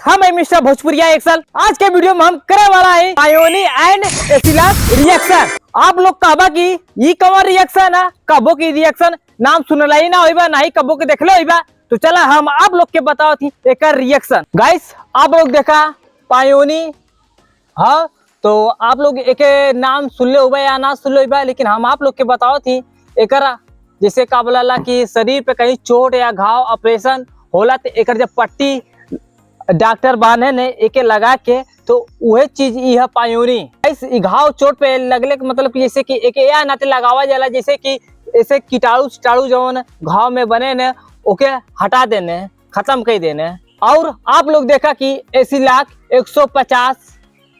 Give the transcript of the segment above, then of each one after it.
हम है मिस्टर भोजपुरिया एक्शन। आज के वीडियो में हम करे वाला है पायोनी एंड एसिलाक रिएक्शन। आप लोग कहबा की ये कौन रिएक्शन है, कबो की रिएक्शन नाम सुनला ही ना होइबा, ना ही कबो के देखले होइबा। तो चला हम आप लोग के बताओ थी एक रिएक्शन। गाइस आप लोग देखा पायोनी, हाँ तो आप लोग एक नाम सुन ले होगा या ना सुन ले होगा, लेकिन हम आप लोग के बताओ थी एक जैसे का बोला कि शरीर पे कहीं चोट या घाव ऑपरेशन होला तो एक जब पट्टी डॉक्टर बांधे ने एक लगा के, तो वह चीज यह पायोनी। इस घाव चोट पे लगले के मतलब कि जैसे कि एक या नाते लगावा जाला, जैसे कि ऐसे कीटाणु जौन घाव में बने ने ओके हटा देने, खत्म कर देने। और आप लोग देखा कि एसिलाक 150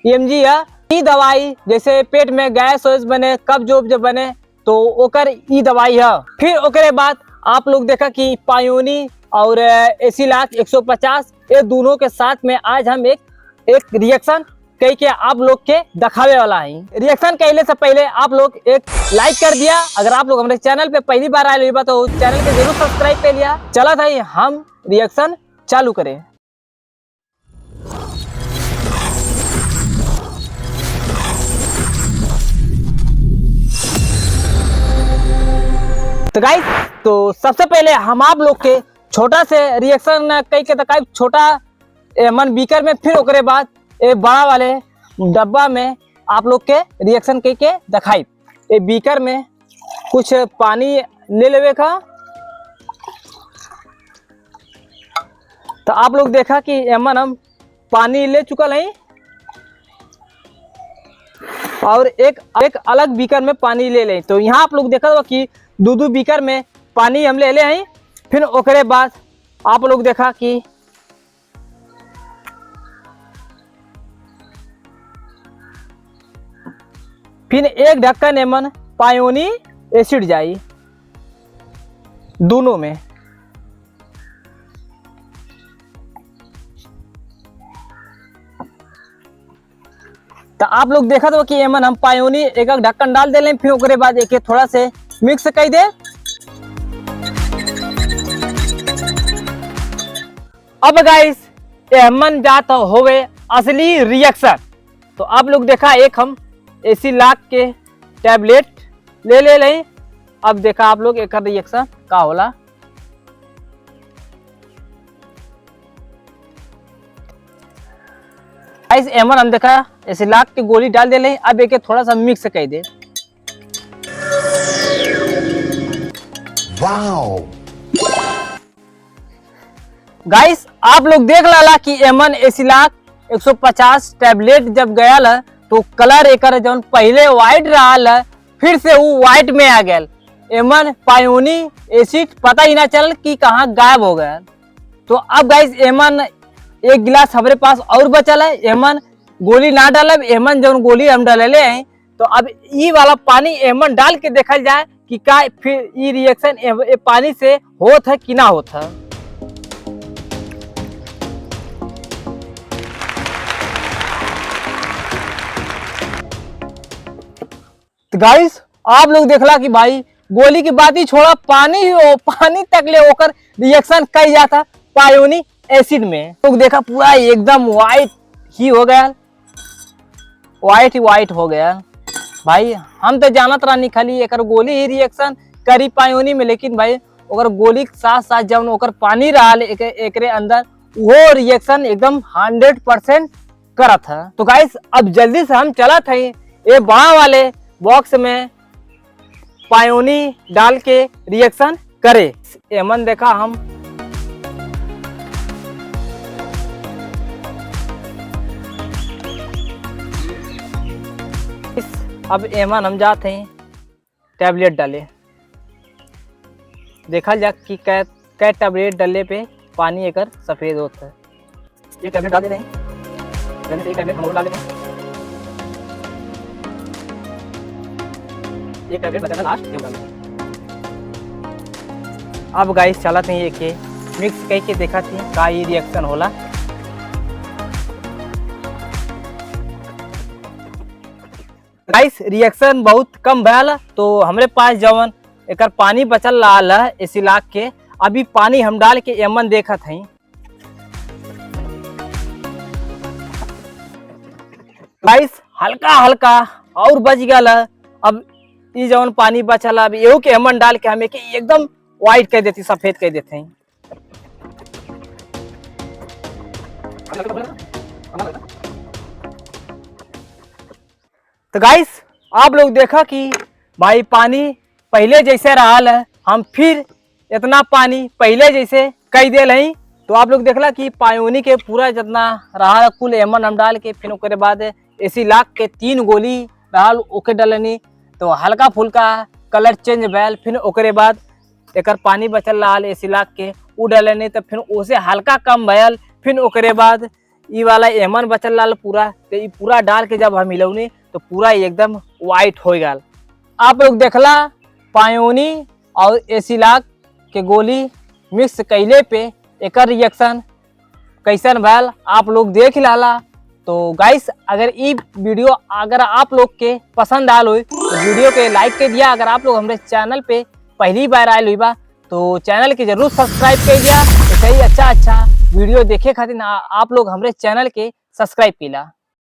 mg है। ई दवाई जैसे पेट में गैस वैस बने, कब्ज वब्ज बने तो ओकर ई दवाई है। फिर ओकरे बाद आप लोग देखा कि पायोनी और एसिलाक 150 ये दोनों के साथ में आज हम एक रिएक्शन कह के आप लोग के दिखावे वाला है। रिएक्शन कहले से पहले आप लोग एक लाइक कर दिया। अगर आप लोग हमारे चैनल पे पहली बार आए तो चैनल के जरूर सब्सक्राइब कर लिया। चला था हम रिएक्शन चालू करें। तो गाइस तो सबसे पहले हम आप लोग के छोटा से रिएक्शन कई के दिखाई, छोटा मन बीकर में, फिर ओकरे बाद एक बड़ा वाले डब्बा में आप लोग के रिएक्शन कई के दिखाई। ये बीकर में कुछ पानी ले लेवे का। तो आप लोग देखा कि एमन हम पानी ले चुकल है और एक अलग बीकर में पानी ले लें। तो यहाँ आप लोग देखा होगा कि दो बीकर में पानी हम ले हैं। फिर ओकरे बाद आप लोग देखा कि फिर एक ढक्कन एमन पायोनी एसिड जाई दोनों में। तो आप लोग देखा तो कि एमन हम पायोनी एक ढक्कन डाल दे लें। फिर ओकरे बाद एक थोड़ा से मिक्स कर दे। अब गाइस एमन जात होवे असली रिएक्शन। तो आप लोग देखा एक हम एसिलाक के टैबलेट ले लें। अब देखा आप लोग एक रिएक्शन का होला। गाइस एमन हम देखा एसिलाक की गोली डाल दे लें। अब एक थोड़ा सा मिक्स कर दे। वाओ गाइस आप लोग देख लाला कि एमन एसिलाक 150 टैबलेट जब गया ला, तो कलर एक जौन पहले व्हाइट रहा फिर से वो व्हाइट में आ गया। एमन पायोनी एसिड पता ही ना चल कि कहाँ गायब हो गया। तो अब गाइस एमन एक गिलास हमारे पास और बचल है। एमन गोली ना डालब, एमन जौन गोली हम डाले हैं। तो अब ये वाला पानी एमन डाल के देखल जाए कि का फिर ये रिएक्शन पानी से होत है कि ना होत है। तो गाइस आप लोग देखला कि भाई गोली की बात ही छोड़ा, पानी तक ले होकर रिएक्शन कई जाता पायोनी एसिड में। तो देखा पूरा एकदम व्हाइट ही हो गया, व्हाइट हो गया। भाई हम तो जानत रहनी खाली एक गोली ही रिएक्शन करी पायोनी में, लेकिन भाई अगर गोली के साथ साथ जब ओकर पानी रहा एकरे अंदर वो रिएक्शन एकदम 100% करत है। तो गाइस अब जल्दी से हम चला थे ये बड़ा वाले बॉक्स में पायोनी डाल के रिएक्शन करे। एमन देखा हम अब एमन हम जाते हैं टैबलेट डाले। देखा जा कि कै टैबलेट डालने पे पानी एक सफेद होता है। एक टैबलेट डाल दे रहे हैं, एक टैबलेट हम और डाल देते हैं। एक टैबलेट बचा लास्ट में डाल। अब गाइस चला थे ये के मिक्स करके देखा थी का ये रिएक्शन होला। गाइस रिएक्शन बहुत कम भयल, तो हमरे पास जवन एक पानी बचल रहा है एसिलाक के, अभी पानी हम डाल के एमन देखत हैं। गाइस हल्का हल्का और बच गया। अब ये जवन पानी बचला अब एहू के एमन डाल के हमें के एकदम व्हाइट कर देती, सफेद कर देते हैं। तो गाइस आप लोग देखा कि भाई पानी पहले जैसे रहा है, हम फिर इतना पानी पहले जैसे कई दे रही। तो आप लोग देखला कि पायोनी के पूरा जितना रहा कुल एमन हम डाल के फिर ओकरे बाद एसी लाख के 3 गोली रहा ओके डलनी। तो हल्का फुल्का कलर चेंज भैल, फिर ओकरे बाद एक पानी बचल रहा एसी लाख के उ डलनी। तो फिर उसे हल्का कम भैल, फिर ओकरे बाद ई वाला एमन बचल रहा पूरा। तो ये पूरा डाल के जब हम मिलौनी तो पूरा एकदम व्हाइट हो गया। आप लोग देखला पायोनी और एसी लाख के गोली मिक्स कैले पे एक रिएक्शन कैसन भैल आप लोग देख लाला। तो गाइस अगर ये वीडियो अगर आप लोग के पसंद आल हो तो वीडियो के लाइक के दिया। अगर आप लोग हमारे चैनल पे पहली बार आए हुई बा तो चैनल के जरूर सब्सक्राइब कर दिया। ऐसे ही अच्छा वीडियो देखे खातिर आप लोग हमारे चैनल के सब्सक्राइब कीला।